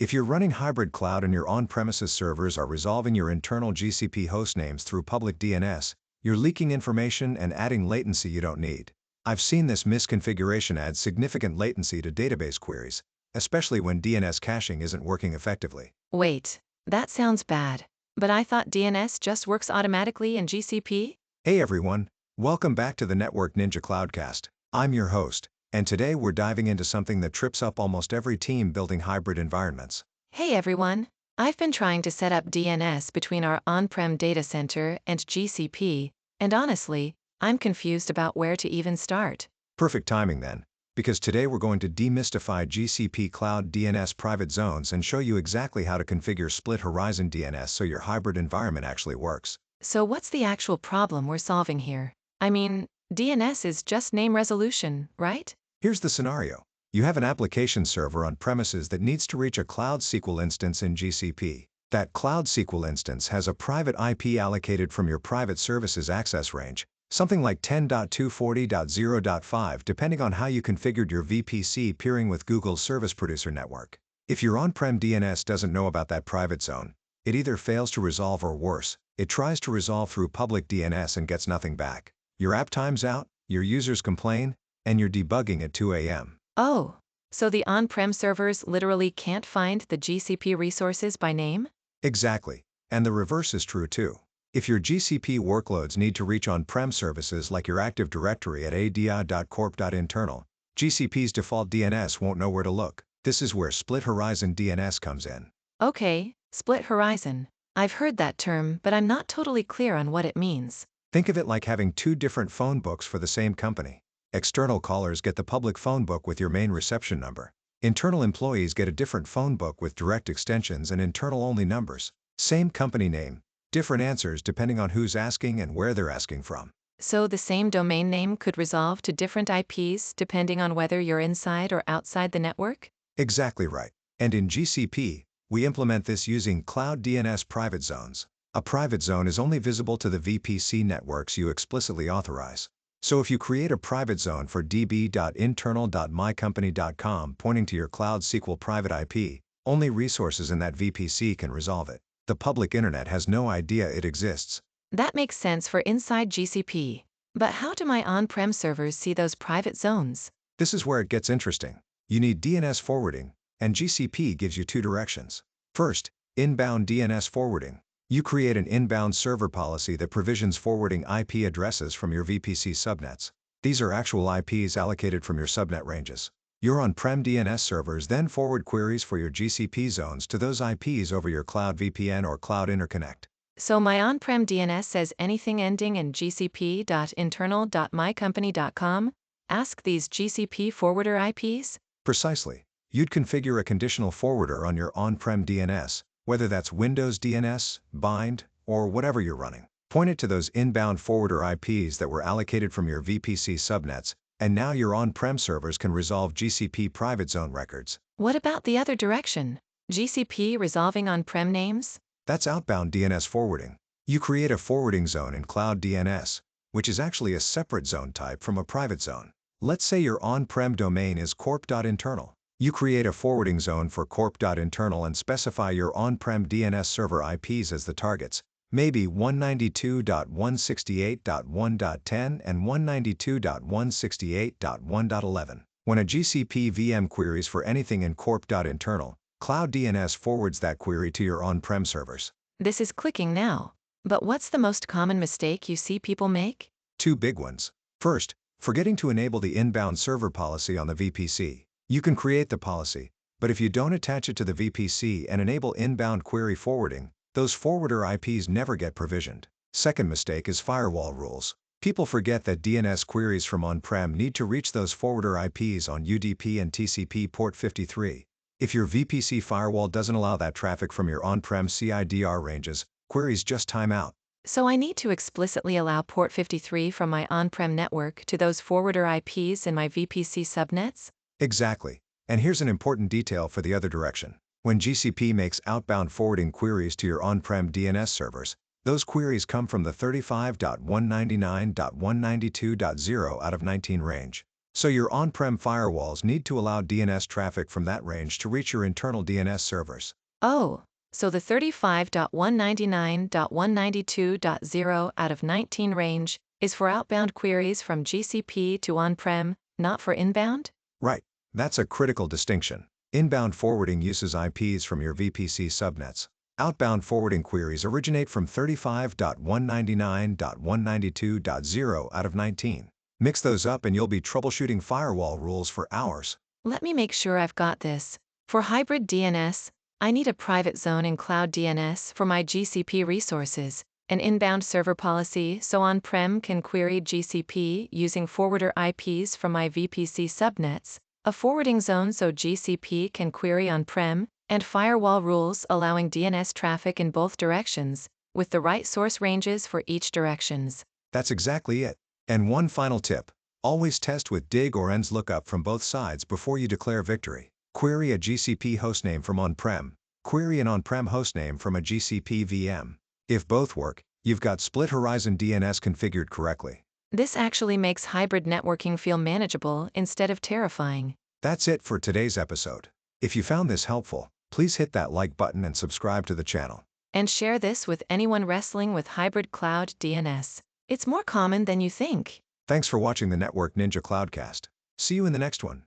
If you're running hybrid cloud and your on-premises servers are resolving your internal GCP hostnames through public DNS, you're leaking information and adding latency you don't need. I've seen this misconfiguration add significant latency to database queries, especially when DNS caching isn't working effectively. Wait, that sounds bad. But I thought DNS just works automatically in GCP? Hey everyone, welcome back to the Network Ninja Cloudcast. I'm your host, and today we're diving into something that trips up almost every team building hybrid environments. Hey everyone, I've been trying to set up DNS between our on-prem data center and GCP, and honestly, I'm confused about where to even start. Perfect timing then, because today we're going to demystify GCP Cloud DNS private zones and show you exactly how to configure Split-Horizon DNS so your hybrid environment actually works. So what's the actual problem we're solving here? I mean, DNS is just name resolution, right? Here's the scenario. You have an application server on premises that needs to reach a Cloud SQL instance in GCP. That Cloud SQL instance has a private IP allocated from your private services access range, something like 10.240.0.5 depending on how you configured your VPC peering with Google's Service Producer Network. If your on-prem DNS doesn't know about that private zone, it either fails to resolve or worse, it tries to resolve through public DNS and gets nothing back. Your app times out, your users complain, and you're debugging at 2 a.m. Oh, so the on-prem servers literally can't find the GCP resources by name? Exactly, and the reverse is true too. If your GCP workloads need to reach on-prem services like your Active Directory at adi.corp.internal, GCP's default DNS won't know where to look. This is where Split-Horizon DNS comes in. Okay, Split-Horizon. I've heard that term, but I'm not totally clear on what it means. Think of it like having two different phone books for the same company. External callers get the public phone book with your main reception number. Internal employees get a different phone book with direct extensions and internal-only numbers. Same company name, different answers depending on who's asking and where they're asking from. So the same domain name could resolve to different IPs depending on whether you're inside or outside the network? Exactly right. And in GCP, we implement this using Cloud DNS private zones. A private zone is only visible to the VPC networks you explicitly authorize. So if you create a private zone for db.internal.mycompany.com pointing to your Cloud SQL private IP, only resources in that VPC can resolve it. The public internet has no idea it exists. That makes sense for inside GCP. But how do my on-prem servers see those private zones? This is where it gets interesting. You need DNS forwarding, and GCP gives you two directions. First, inbound DNS forwarding. You create an inbound server policy that provisions forwarding IP addresses from your VPC subnets. These are actual IPs allocated from your subnet ranges. Your on-prem DNS servers then forward queries for your GCP zones to those IPs over your Cloud VPN or Cloud Interconnect. So my on-prem DNS says anything ending in gcp.internal.mycompany.com? Ask these GCP forwarder IPs? Precisely. You'd configure a conditional forwarder on your on-prem DNS, whether that's Windows DNS, Bind, or whatever you're running. Point it to those inbound forwarder IPs that were allocated from your VPC subnets, and now your on-prem servers can resolve GCP private zone records. What about the other direction? GCP resolving on-prem names? That's outbound DNS forwarding. You create a forwarding zone in Cloud DNS, which is actually a separate zone type from a private zone. Let's say your on-prem domain is corp.internal. You create a forwarding zone for corp.internal and specify your on-prem DNS server IPs as the targets, maybe 192.168.1.10 and 192.168.1.11. When a GCP VM queries for anything in corp.internal, Cloud DNS forwards that query to your on-prem servers. This is clicking now. But what's the most common mistake you see people make? Two big ones. First, forgetting to enable the inbound server policy on the VPC. You can create the policy, but if you don't attach it to the VPC and enable inbound query forwarding, those forwarder IPs never get provisioned. Second mistake is firewall rules. People forget that DNS queries from on-prem need to reach those forwarder IPs on UDP and TCP port 53. If your VPC firewall doesn't allow that traffic from your on-prem CIDR ranges, queries just time out. So I need to explicitly allow port 53 from my on-prem network to those forwarder IPs in my VPC subnets? Exactly. And here's an important detail for the other direction. When GCP makes outbound forwarding queries to your on-prem DNS servers, those queries come from the 35.199.192.0 out of 19 range. So your on-prem firewalls need to allow DNS traffic from that range to reach your internal DNS servers. Oh, so the 35.199.192.0 out of 19 range is for outbound queries from GCP to on-prem, not for inbound? Right, that's a critical distinction. Inbound forwarding uses IPs from your VPC subnets. Outbound forwarding queries originate from 35.199.192.0 out of 19. Mix those up and you'll be troubleshooting firewall rules for hours. Let me make sure I've got this. For hybrid DNS, I need a private zone in cloud DNS for my GCP resources, an inbound server policy so on-prem can query GCP using forwarder IPs from my VPC subnets, a forwarding zone so GCP can query on-prem, and firewall rules allowing DNS traffic in both directions, with the right source ranges for each directions. That's exactly it. And one final tip. Always test with dig or ends lookup from both sides before you declare victory. Query a GCP hostname from on-prem. Query an on-prem hostname from a GCP VM. If both work, you've got Split-Horizon DNS configured correctly. This actually makes hybrid networking feel manageable instead of terrifying. That's it for today's episode. If you found this helpful, please hit that like button and subscribe to the channel. And share this with anyone wrestling with hybrid cloud DNS. It's more common than you think. Thanks for watching the Network Ninja Cloudcast. See you in the next one.